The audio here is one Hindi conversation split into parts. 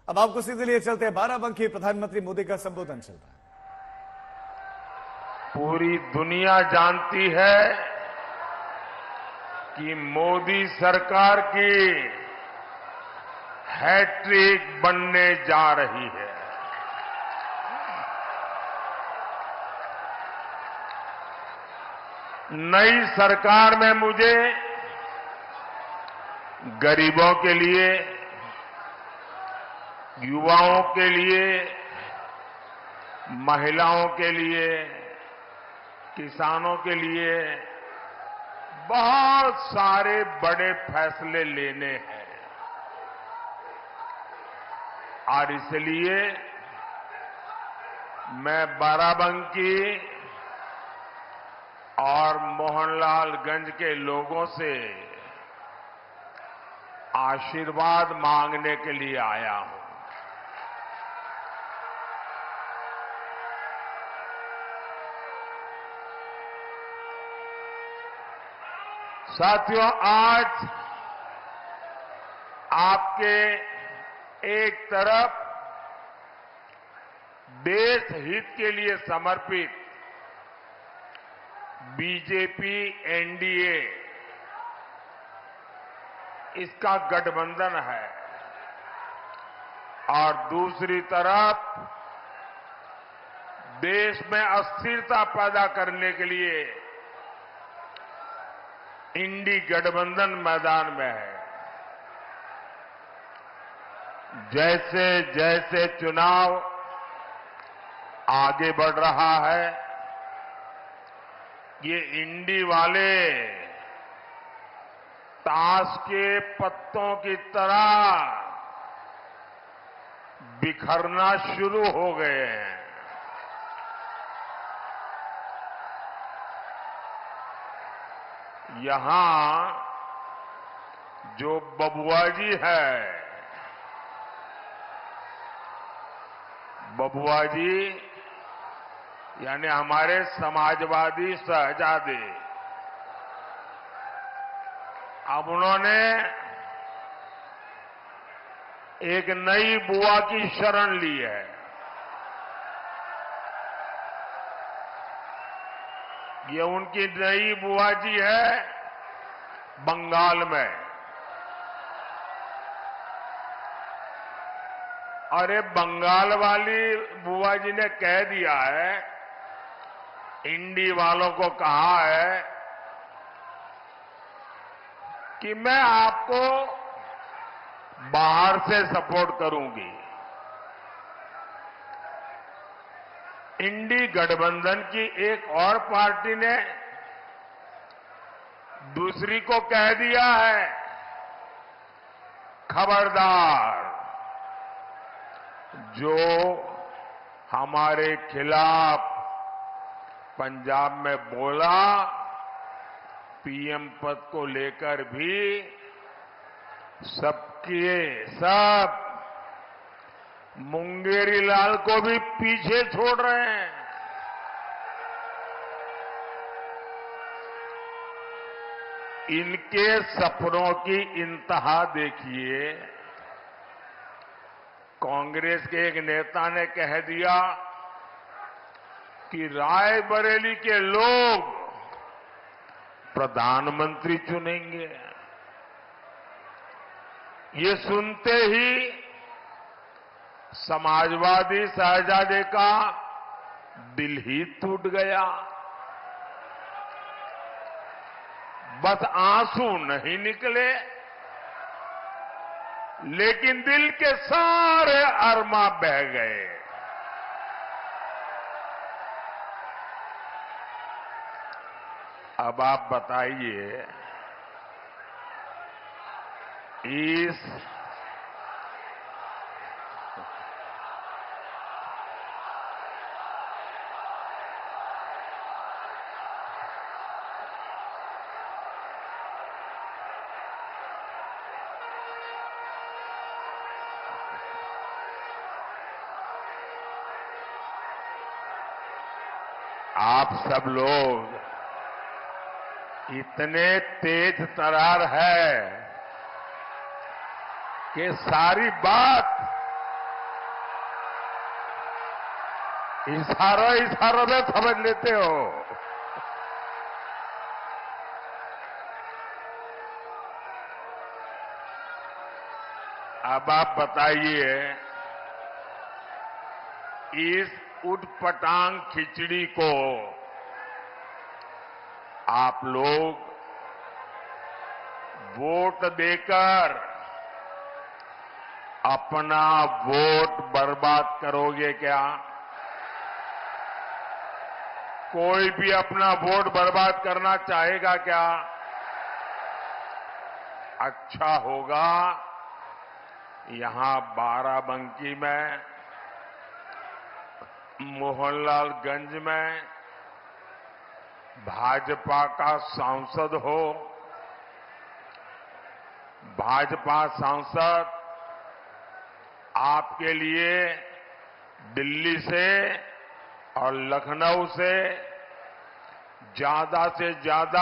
अब आपको सीधे लिए चलते हैं बाराबंकी। प्रधानमंत्री मोदी का संबोधन चल रहा है। पूरी दुनिया जानती है कि मोदी सरकार की हैट्रिक बनने जा रही है। नई सरकार में मुझे गरीबों के लिए, युवाओं के लिए, महिलाओं के लिए, किसानों के लिए बहुत सारे बड़े फैसले लेने हैं और इसलिए मैं बाराबंकी और मोहनलालगंज के लोगों से आशीर्वाद मांगने के लिए आया हूं। साथियों, आज आपके एक तरफ देश हित के लिए समर्पित बीजेपी एनडीए इसका गठबंधन है और दूसरी तरफ देश में अस्थिरता पैदा करने के लिए इंडी गठबंधन मैदान में है। जैसे जैसे चुनाव आगे बढ़ रहा है, ये इंडी वाले ताश के पत्तों की तरह बिखरना शुरू हो गए हैं। यहां जो बबुआजी है, बबुआजी यानी हमारे समाजवादी शहजादे, अब उन्होंने एक नई बुआ की शरण ली है। ये उनकी नई बुआ जी है बंगाल में। और ये बंगाल वाली बुआ जी ने कह दिया है, इंडी वालों को कहा है कि मैं आपको बाहर से सपोर्ट करूंगी। इंडी गठबंधन की एक और पार्टी ने दूसरी को कह दिया है, खबरदार, जो हमारे खिलाफ पंजाब में बोला, पीएम पद को लेकर भी सब मुंगेरी लाल को भी पीछे छोड़ रहे हैं। इनके सपनों की इंतहा देखिए। कांग्रेस के एक नेता ने कह दिया कि रायबरेली के लोग प्रधानमंत्री चुनेंगे। ये सुनते ही समाजवादी शहजादे का दिल ही टूट गया। बस आंसू नहीं निकले, लेकिन दिल के सारे अरमा बह गए। अब आप बताइए, इस आप सब लोग इतने तेज तरार है कि सारी बात इशारों इशारों में समझ लेते हो। अब आप बताइए, इस उटपटांग खिचड़ी को आप लोग वोट देकर अपना वोट बर्बाद करोगे क्या? कोई भी अपना वोट बर्बाद करना चाहेगा क्या? अच्छा होगा यहां बाराबंकी में, मोहनलालगंज में भाजपा का सांसद हो, भाजपा सांसद आपके लिए दिल्ली से और लखनऊ से ज्यादा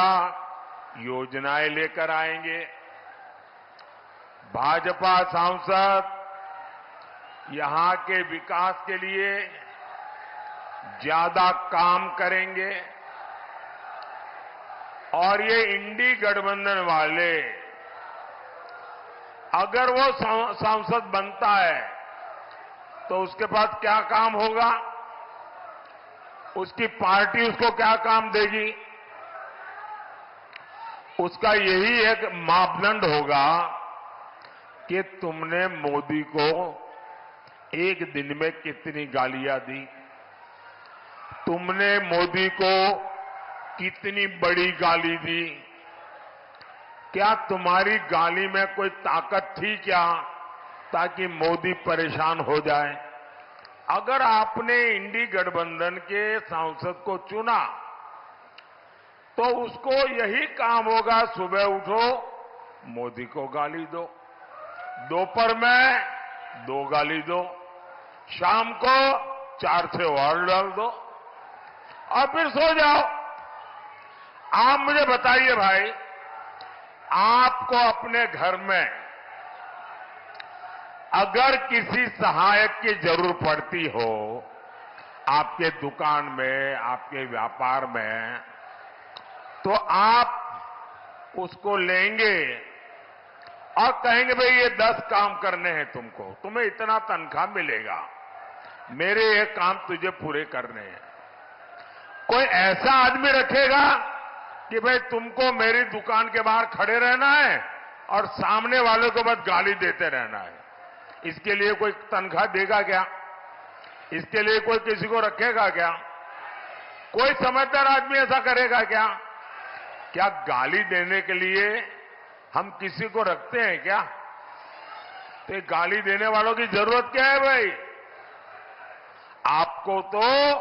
योजनाएं लेकर आएंगे। भाजपा सांसद यहां के विकास के लिए ज्यादा काम करेंगे और ये इंडी गठबंधन वाले, अगर वो सांसद बनता है तो उसके पास क्या काम होगा? उसकी पार्टी उसको क्या काम देगी? उसका यही एक मापदंड होगा कि तुमने मोदी को एक दिन में कितनी गालियां दी, तुमने मोदी को कितनी बड़ी गाली दी, क्या तुम्हारी गाली में कोई ताकत थी क्या ताकि मोदी परेशान हो जाए? अगर आपने इंडी गठबंधन के सांसद को चुना तो उसको यही काम होगा, सुबह उठो मोदी को गाली दो, दोपहर में 2 गाली दो, शाम को 4 से और डाल दो और फिर सो जाओ। आप मुझे बताइए भाई, आपको अपने घर में अगर किसी सहायक की जरूरत पड़ती हो, आपके दुकान में, आपके व्यापार में, तो आप उसको लेंगे और कहेंगे भाई ये 10 काम करने हैं तुमको, तुम्हें इतना तनख्वाह मिलेगा, मेरे ये काम तुझे पूरे करने हैं। कोई ऐसा आदमी रखेगा कि भाई तुमको मेरी दुकान के बाहर खड़े रहना है और सामने वाले को बस गाली देते रहना है? इसके लिए कोई तनख्वाह देगा क्या? इसके लिए कोई किसी को रखेगा क्या? कोई समझदार आदमी ऐसा करेगा क्या? क्या गाली देने के लिए हम किसी को रखते हैं क्या? तो गाली देने वालों की जरूरत क्या है भाई? आपको तो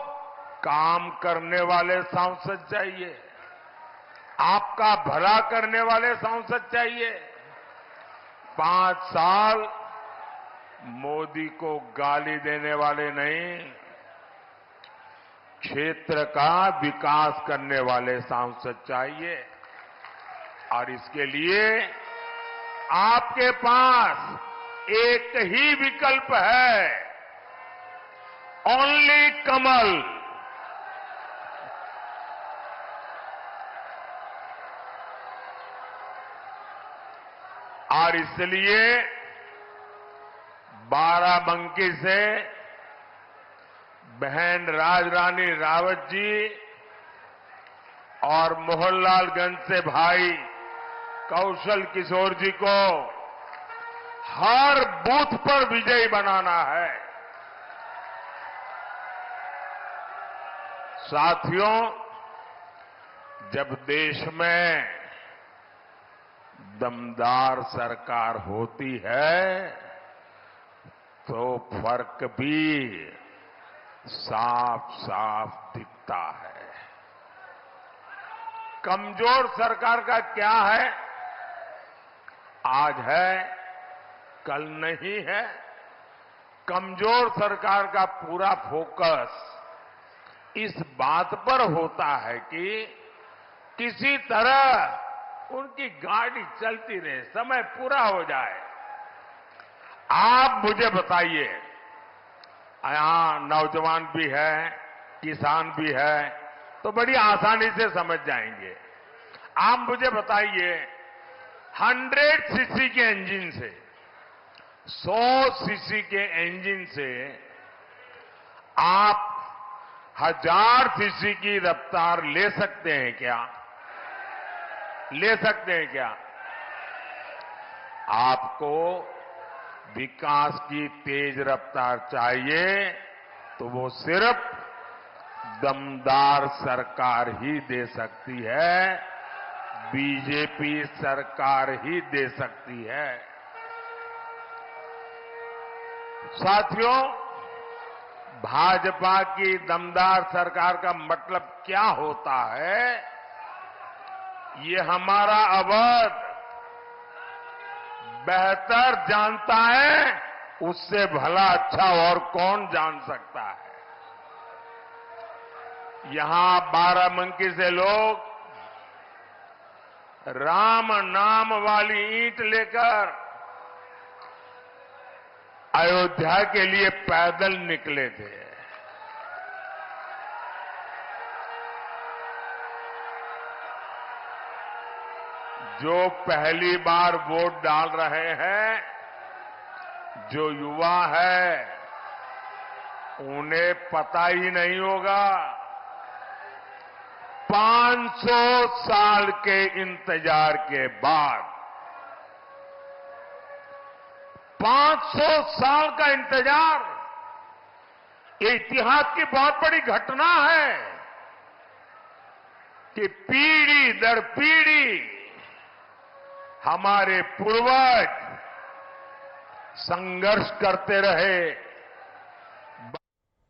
काम करने वाले सांसद चाहिए, आपका भला करने वाले सांसद चाहिए। 5 साल मोदी को गाली देने वाले नहीं, क्षेत्र का विकास करने वाले सांसद चाहिए। और इसके लिए आपके पास एक ही विकल्प है, ओनली कमल। और इसलिए बाराबंकी से बहन राजरानी रावत जी और मोहनलालगंज से भाई कौशल किशोर जी को हर बूथ पर विजयी बनाना है। साथियों, जब देश में दमदार सरकार होती है तो फर्क भी साफ साफ दिखता है। कमजोर सरकार का क्या है? आज है, कल नहीं है। कमजोर सरकार का पूरा फोकस इस बात पर होता है कि किसी तरह उनकी गाड़ी चलती रहे, समय पूरा हो जाए। आप मुझे बताइए, यहां नौजवान भी है, किसान भी है, तो बड़ी आसानी से समझ जाएंगे। आप मुझे बताइए, 100 सीसी के इंजन से, 100 सीसी के इंजन से आप 1000 सीसी की रफ्तार ले सकते हैं क्या? ले सकते हैं क्या? आपको विकास की तेज रफ्तार चाहिए तो वो सिर्फ दमदार सरकार ही दे सकती है, बीजेपी सरकार ही दे सकती है। साथियों, भाजपा की दमदार सरकार का मतलब क्या होता है, ये हमारा अवध बेहतर जानता है, उससे भला अच्छा और कौन जान सकता है। यहां बाराबंकी से लोग राम नाम वाली ईंट लेकर अयोध्या के लिए पैदल निकले थे। जो पहली बार वोट डाल रहे हैं, जो युवा है, उन्हें पता ही नहीं होगा 500 साल के इंतजार के बाद, 500 साल का इंतजार, ये इतिहास की बहुत बड़ी घटना है कि पीढ़ी दर पीढ़ी हमारे पूर्वज संघर्ष करते रहे,